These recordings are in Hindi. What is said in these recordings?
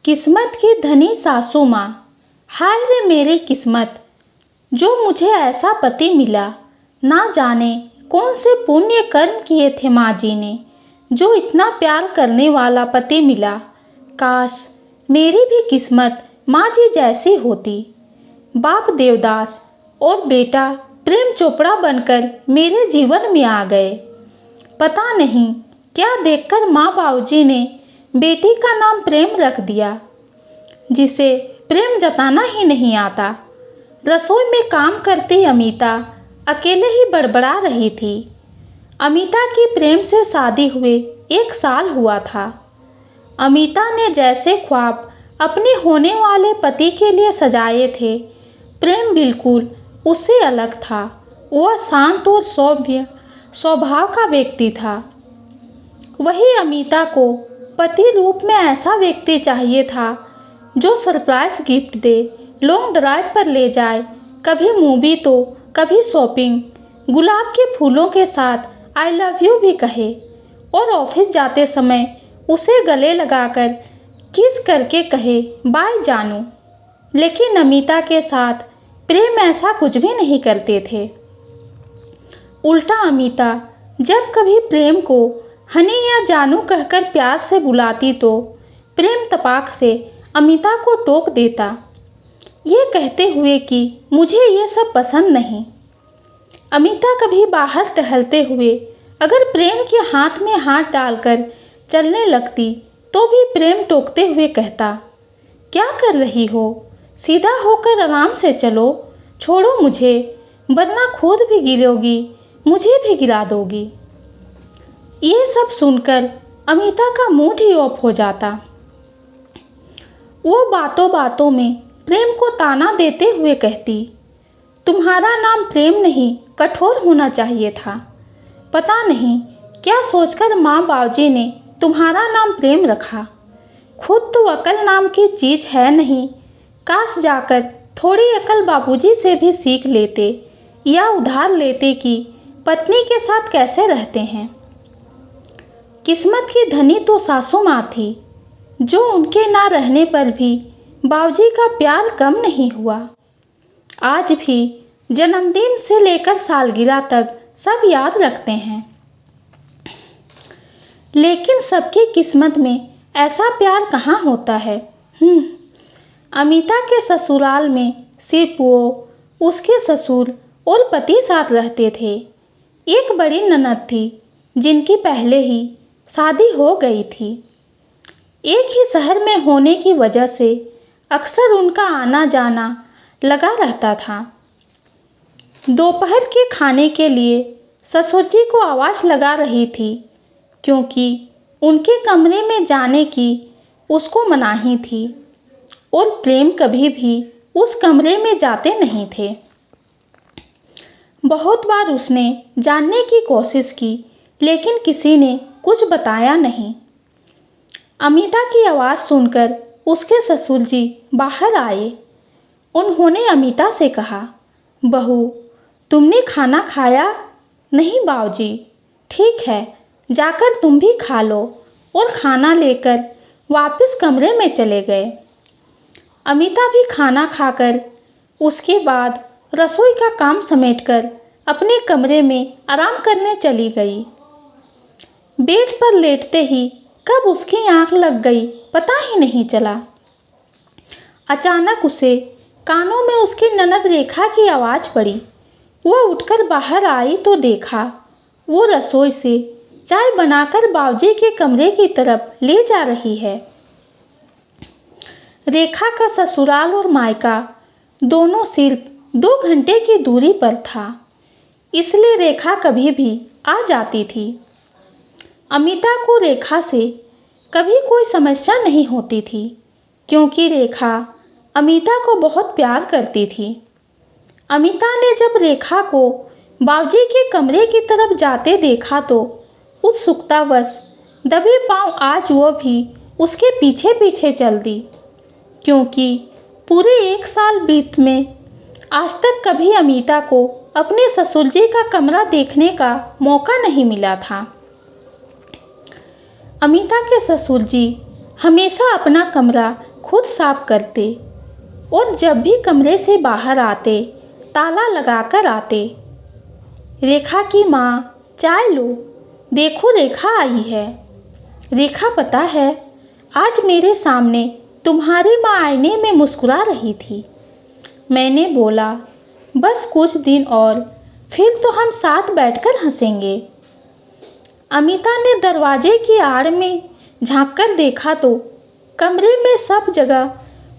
किस्मत की धनी सासू माँ। हाय रे मेरी किस्मत, जो मुझे ऐसा पति मिला। ना जाने कौन से पुण्य कर्म किए थे माँ जी ने, जो इतना प्यार करने वाला पति मिला। काश मेरी भी किस्मत माँ जी जैसी होती। बाप देवदास और बेटा प्रेम चोपड़ा बनकर मेरे जीवन में आ गए। पता नहीं क्या देखकर माँ बाबूजी ने बेटी का नाम प्रेम रख दिया, जिसे प्रेम जताना ही नहीं आता। रसोई में काम करती अमिता अकेले ही बड़बड़ा रही थी। अमिता की प्रेम से शादी हुए 1 साल हुआ था। अमिता ने जैसे ख्वाब अपने होने वाले पति के लिए सजाए थे, प्रेम बिल्कुल उससे अलग था। वह शांत और सौम्य स्वभाव का व्यक्ति था। वही अमिता को पति रूप में ऐसा व्यक्ति चाहिए था जो सरप्राइज गिफ्ट दे, लॉन्ग ड्राइव पर ले जाए, कभी मूवी तो कभी शॉपिंग, गुलाब के फूलों के साथ आई लव यू भी कहे और ऑफिस जाते समय उसे गले लगाकर किस करके कहे बाय जानू। लेकिन अमिता के साथ प्रेम ऐसा कुछ भी नहीं करते थे। उल्टा अमिता जब कभी प्रेम को हनी या जानू कहकर प्यार से बुलाती तो प्रेम तपाक से अमिता को टोक देता, ये कहते हुए कि मुझे ये सब पसंद नहीं। अमिता कभी बाहर टहलते हुए अगर प्रेम के हाथ में हाथ डालकर चलने लगती तो भी प्रेम टोकते हुए कहता, क्या कर रही हो, सीधा होकर आराम से चलो, छोड़ो मुझे, वरना खुद भी गिरोगी, मुझे भी गिरा दोगी। ये सब सुनकर अमिता का मूड ही ऑफ हो जाता। वो बातों बातों में प्रेम को ताना देते हुए कहती, तुम्हारा नाम प्रेम नहीं कठोर होना चाहिए था। पता नहीं क्या सोचकर माँ बाबूजी ने तुम्हारा नाम प्रेम रखा। खुद तो अकल नाम की चीज़ है नहीं। काश जाकर थोड़ी अकल बाबूजी से भी सीख लेते या उधार लेते कि पत्नी के साथ कैसे रहते हैं। किस्मत की धनी तो सासू माँ थी, जो उनके ना रहने पर भी बाबूजी का प्यार कम नहीं हुआ। आज भी जन्मदिन से लेकर सालगिरह तक सब याद रखते हैं। लेकिन सबकी किस्मत में ऐसा प्यार कहाँ होता है। अमिता के ससुराल में सिर्फ वो, उसके ससुर और पति साथ रहते थे। एक बड़ी ननद थी जिनकी पहले ही शादी हो गई थी। एक ही शहर में होने की वजह से अक्सर उनका आना जाना लगा रहता था। दोपहर के खाने के लिए ससुर जी को आवाज़ लगा रही थी, क्योंकि उनके कमरे में जाने की उसको मनाही थी और प्रेम कभी भी उस कमरे में जाते नहीं थे। बहुत बार उसने जानने की कोशिश की, लेकिन किसी ने कुछ बताया नहीं। अमिता की आवाज़ सुनकर उसके ससुर जी बाहर आए। उन्होंने अमिता से कहा, बहू तुमने खाना खाया? नहीं बाबूजी। ठीक है, जाकर तुम भी खा लो, और खाना लेकर वापस कमरे में चले गए। अमिता भी खाना खाकर उसके बाद रसोई का काम समेटकर अपने कमरे में आराम करने चली गई। बेड पर लेटते ही कब उसकी आंख लग गई पता ही नहीं चला। अचानक उसे कानों में उसकी ननद रेखा की आवाज़ पड़ी। वह उठकर बाहर आई तो देखा वो रसोई से चाय बनाकर बाबूजी के कमरे की तरफ ले जा रही है। रेखा का ससुराल और मायका दोनों सिर्फ 2 घंटे की दूरी पर था, इसलिए रेखा कभी भी आ जाती थी। अमिता को रेखा से कभी कोई समस्या नहीं होती थी, क्योंकि रेखा अमिता को बहुत प्यार करती थी। अमिता ने जब रेखा को बाबूजी के कमरे की तरफ जाते देखा तो उत्सुकतावश दबे पांव आज वो भी उसके पीछे पीछे चल दी, क्योंकि पूरे 1 साल बीत में आज तक कभी अमिता को अपने ससुर जी का कमरा देखने का मौका नहीं मिला था। अमिता के ससुर जी हमेशा अपना कमरा खुद साफ करते और जब भी कमरे से बाहर आते ताला लगाकर आते। रेखा की माँ, चाय लो, देखो रेखा आई है। रेखा, पता है आज मेरे सामने तुम्हारी माँ आईने में मुस्कुरा रही थी। मैंने बोला, बस कुछ दिन और, फिर तो हम साथ बैठकर हंसेंगे। अमिता ने दरवाजे की आड़ में झांककर देखा तो कमरे में सब जगह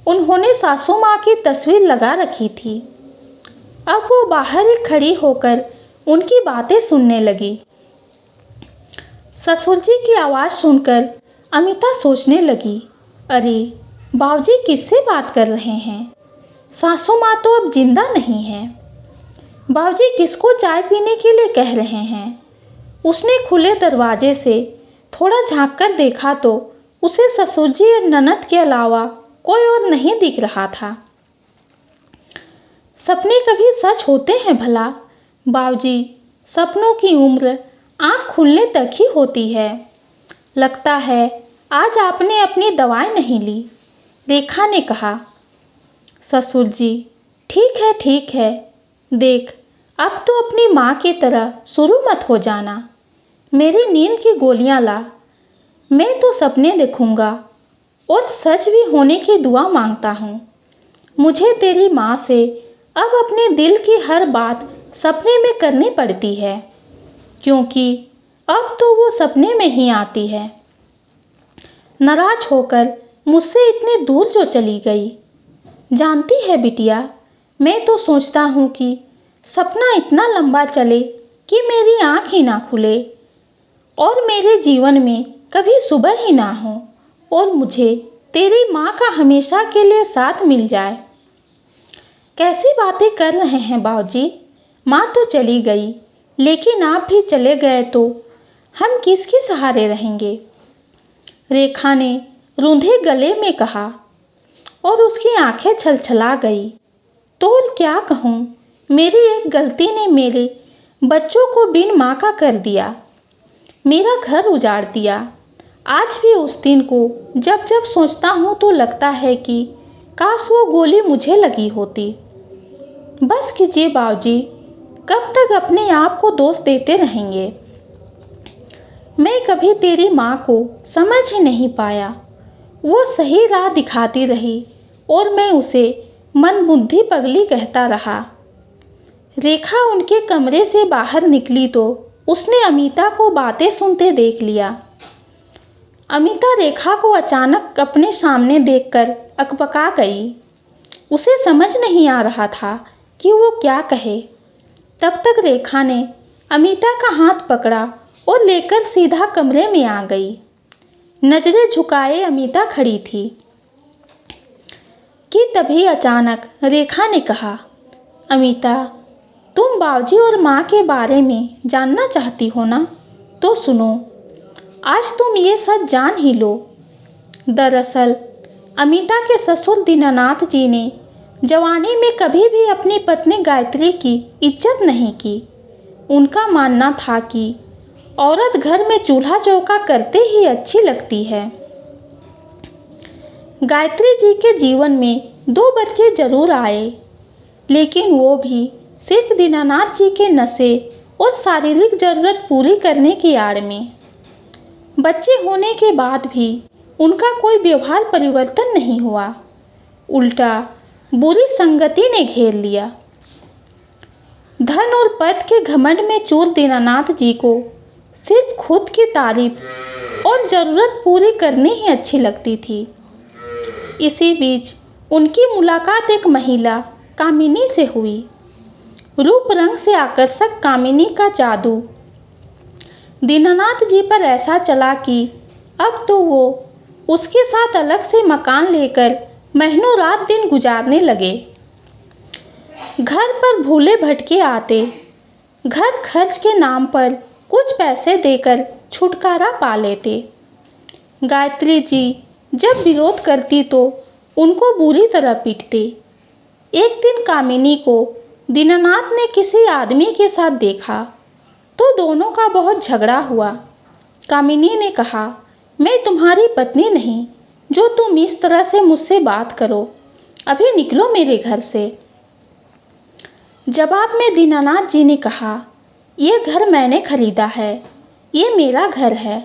उन्होंने सासू माँ की तस्वीर लगा रखी थी। अब वो बाहर ही खड़ी होकर उनकी बातें सुनने लगी। ससुर जी की आवाज़ सुनकर अमिता सोचने लगी, अरे बाबूजी किससे बात कर रहे हैं? सासू माँ तो अब जिंदा नहीं है। बाबूजी किसको चाय पीने के लिए कह रहे हैं? उसने खुले दरवाजे से थोड़ा झांक कर देखा तो उसे ससुर जी और ननद के अलावा कोई और नहीं दिख रहा था। सपने कभी सच होते हैं भला? बाबूजी, सपनों की उम्र आँख खुलने तक ही होती है। लगता है आज आपने अपनी दवाई नहीं ली, रेखा ने कहा। ससुर जी, ठीक है, देख अब तो अपनी माँ की तरह शुरू मत हो जाना। मेरी नींद की गोलियाँ ला, मैं तो सपने देखूँगा और सच भी होने की दुआ मांगता हूँ। मुझे तेरी माँ से अब अपने दिल की हर बात सपने में करनी पड़ती है, क्योंकि अब तो वो सपने में ही आती है। नाराज होकर मुझसे इतने दूर जो चली गई। जानती है बिटिया, मैं तो सोचता हूँ कि सपना इतना लंबा चले कि मेरी आँख ही ना खुले और मेरे जीवन में कभी सुबह ही ना हो और मुझे तेरी माँ का हमेशा के लिए साथ मिल जाए। कैसी बातें कर रहे हैं बाबूजी? माँ तो चली गई, लेकिन आप भी चले गए तो हम किसके सहारे रहेंगे? रेखा ने रूंधे गले में कहा और उसकी आंखें छलछला गई। तो और क्या कहूँ, मेरी एक गलती ने मेरे बच्चों को बिन माँ का कर दिया, मेरा घर उजाड़ दिया। आज भी उस दिन को जब जब सोचता हूँ तो लगता है कि काश वो गोली मुझे लगी होती। बस कीजिए बाबूजी, कब तक अपने आप को दोष देते रहेंगे? मैं कभी तेरी माँ को समझ ही नहीं पाया। वो सही राह दिखाती रही और मैं उसे मंदबुद्धि पगली कहता रहा। रेखा उनके कमरे से बाहर निकली तो उसने अमिता को बातें सुनते देख लिया। अमिता रेखा को अचानक अपने सामने देखकर अकबका गई। उसे समझ नहीं आ रहा था कि वो क्या कहे। तब तक रेखा ने अमिता का हाथ पकड़ा और लेकर सीधा कमरे में आ गई। नजरें झुकाए अमिता खड़ी थी कि तभी अचानक रेखा ने कहा, अमिता, तुम बाबूजी और माँ के बारे में जानना चाहती हो ना? तो सुनो, आज तुम ये सच जान ही लो। दरअसल अमिता के ससुर दीनानाथ जी ने जवानी में कभी भी अपनी पत्नी गायत्री की इज्जत नहीं की। उनका मानना था कि औरत घर में चूल्हा चौका करते ही अच्छी लगती है। गायत्री जी के जीवन में 2 बच्चे जरूर आए, लेकिन वो भी सिर्फ दीनानाथ जी के नशे और शारीरिक जरूरत पूरी करने की आड़ में। बच्चे होने के बाद भी उनका कोई व्यवहार परिवर्तन नहीं हुआ, उल्टा बुरी संगति ने घेर लिया। धन और पद के घमंड में चूर दीनानाथ जी को सिर्फ खुद की तारीफ और ज़रूरत पूरी करनी ही अच्छी लगती थी। इसी बीच उनकी मुलाकात एक महिला कामिनी से हुई। रूप रंग से आकर्षक कामिनी का जादू दीनानाथ जी पर ऐसा चला कि अब तो वो उसके साथ अलग से मकान लेकर महीनों रात दिन गुजारने लगे। घर पर भूले भटके आते, घर खर्च के नाम पर कुछ पैसे देकर छुटकारा पा लेते। गायत्री जी जब विरोध करती तो उनको बुरी तरह पीटते। एक दिन कामिनी को दीनानाथ ने किसी आदमी के साथ देखा तो दोनों का बहुत झगड़ा हुआ। कामिनी ने कहा, मैं तुम्हारी पत्नी नहीं, जो तुम इस तरह से मुझसे बात करो। अभी निकलो मेरे घर से। जवाब में दीनानाथ जी ने कहा, ये घर मैंने खरीदा है, ये मेरा घर है।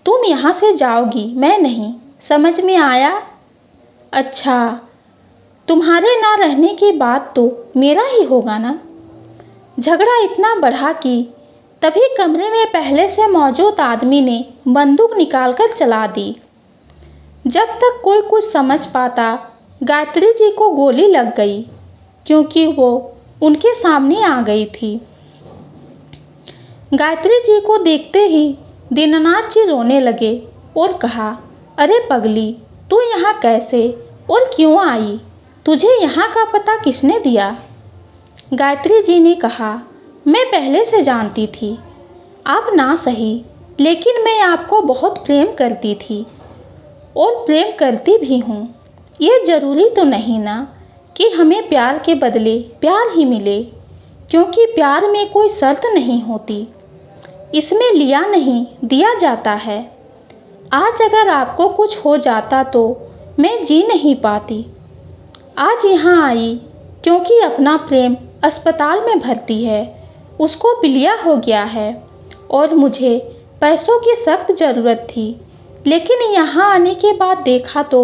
तुम यहाँ से जाओगी, मैं नहीं। समझ में आया? अच्छा, तुम्हारे ना रहने की बात तो मेरा ही होगा ना। झगड़ा इतना बढ़ा कि तभी कमरे में पहले से मौजूद आदमी ने बंदूक निकालकर चला दी। जब तक कोई कुछ समझ पाता, गायत्री जी को गोली लग गई, क्योंकि वो उनके सामने आ गई थी। गायत्री जी को देखते ही दीनानाथ जी रोने लगे और कहा, अरे पगली, तू यहाँ कैसे और क्यों आई? तुझे यहाँ का पता किसने दिया? गायत्री जी ने कहा, मैं पहले से जानती थी, आप ना सही, लेकिन मैं आपको बहुत प्रेम करती थी और प्रेम करती भी हूँ। ये ज़रूरी तो नहीं ना कि हमें प्यार के बदले प्यार ही मिले, क्योंकि प्यार में कोई शर्त नहीं होती, इसमें लिया नहीं दिया जाता है। आज अगर आपको कुछ हो जाता तो मैं जी नहीं पाती। आज यहाँ आई क्योंकि अपना प्रेम अस्पताल में भर्ती है, उसको पीलिया हो गया है और मुझे पैसों की सख्त ज़रूरत थी। लेकिन यहाँ आने के बाद देखा तो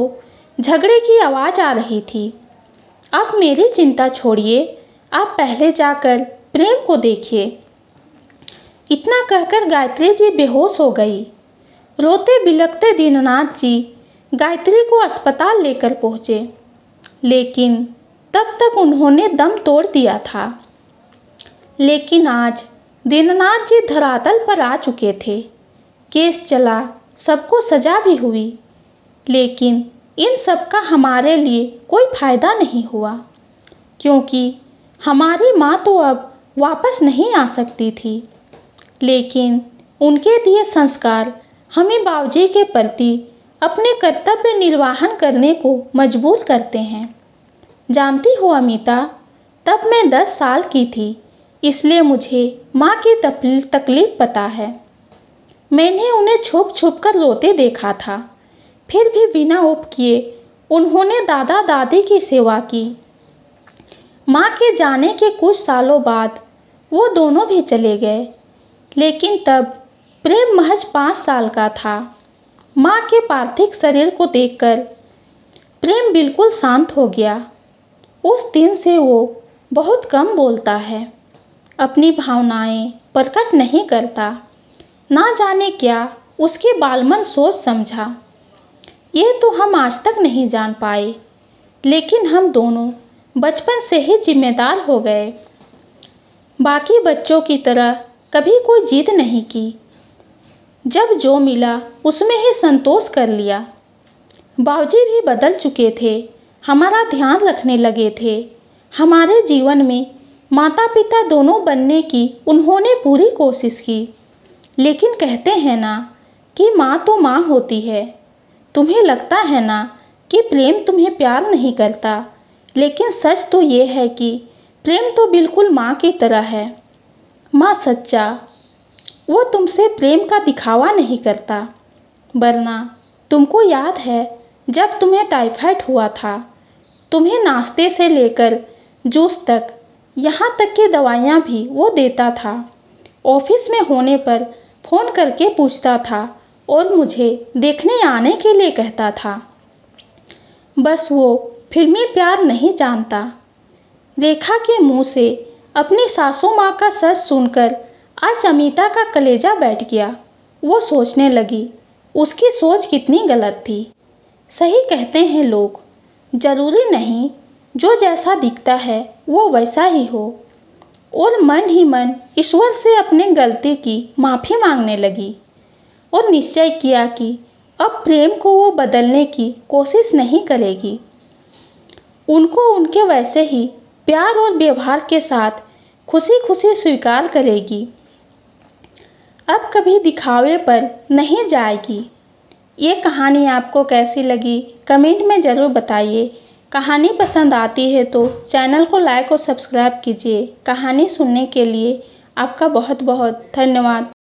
झगड़े की आवाज़ आ रही थी। आप मेरी चिंता छोड़िए, आप पहले जाकर प्रेम को देखिए। इतना कहकर गायत्री जी बेहोश हो गई। रोते बिलखते दीनानाथ जी गायत्री को अस्पताल लेकर पहुँचे, लेकिन तब तक उन्होंने दम तोड़ दिया था। लेकिन आज दीनानाथ जी धरातल पर आ चुके थे। केस चला, सबको सजा भी हुई, लेकिन इन सब का हमारे लिए कोई फ़ायदा नहीं हुआ, क्योंकि हमारी माँ तो अब वापस नहीं आ सकती थी। लेकिन उनके दिए संस्कार हमें बाबूजी के प्रति अपने कर्तव्य निर्वाहन करने को मजबूर करते हैं। जानती हो अमिता, तब मैं 10 साल की थी, इसलिए मुझे माँ की तकलीफ़ पता है। मैंने उन्हें छुप छुप कर रोते देखा था, फिर भी बिना ऊब किए उन्होंने दादा दादी की सेवा की। माँ के जाने के कुछ सालों बाद वो दोनों भी चले गए, लेकिन तब प्रेम महज 5 साल का था। माँ के पार्थिव शरीर को देखकर प्रेम बिल्कुल शांत हो गया। उस दिन से वो बहुत कम बोलता है, अपनी भावनाएं प्रकट नहीं करता। ना जाने क्या उसके बालमन सोच समझा, ये तो हम आज तक नहीं जान पाए। लेकिन हम दोनों बचपन से ही जिम्मेदार हो गए। बाकी बच्चों की तरह कभी कोई जिद नहीं की। जब जो मिला उसमें ही संतोष कर लिया। बाबूजी भी बदल चुके थे, हमारा ध्यान रखने लगे थे। हमारे जीवन में माता पिता दोनों बनने की उन्होंने पूरी कोशिश की। लेकिन कहते हैं ना कि माँ तो माँ होती है। तुम्हें लगता है ना कि प्रेम तुम्हें प्यार नहीं करता, लेकिन सच तो ये है कि प्रेम तो बिल्कुल माँ की तरह है। माँ सच्चा, वो तुमसे प्रेम का दिखावा नहीं करता। वरना तुमको याद है जब तुम्हें टाइफाइड हुआ था, तुम्हें नाश्ते से लेकर जूस तक, यहाँ तक कि दवाइयाँ भी वो देता था। ऑफिस में होने पर फ़ोन करके पूछता था और मुझे देखने आने के लिए कहता था। बस वो फिल्मी प्यार नहीं जानता। रेखा के मुंह से अपनी सासू माँ का सच सुनकर आज अमिता का कलेजा बैठ गया। वो सोचने लगी, उसकी सोच कितनी गलत थी। सही कहते हैं लोग, ज़रूरी नहीं जो जैसा दिखता है वो वैसा ही हो। और मन ही मन ईश्वर से अपने गलती की माफ़ी मांगने लगी और निश्चय किया कि अब प्रेम को वो बदलने की कोशिश नहीं करेगी। उनको उनके वैसे ही प्यार और व्यवहार के साथ खुशी खुशी स्वीकार करेगी। अब कभी दिखावे पर नहीं जाएगी। ये कहानी आपको कैसी लगी कमेंट में ज़रूर बताइए। कहानी पसंद आती है तो चैनल को लाइक और सब्सक्राइब कीजिए। कहानी सुनने के लिए आपका बहुत बहुत धन्यवाद।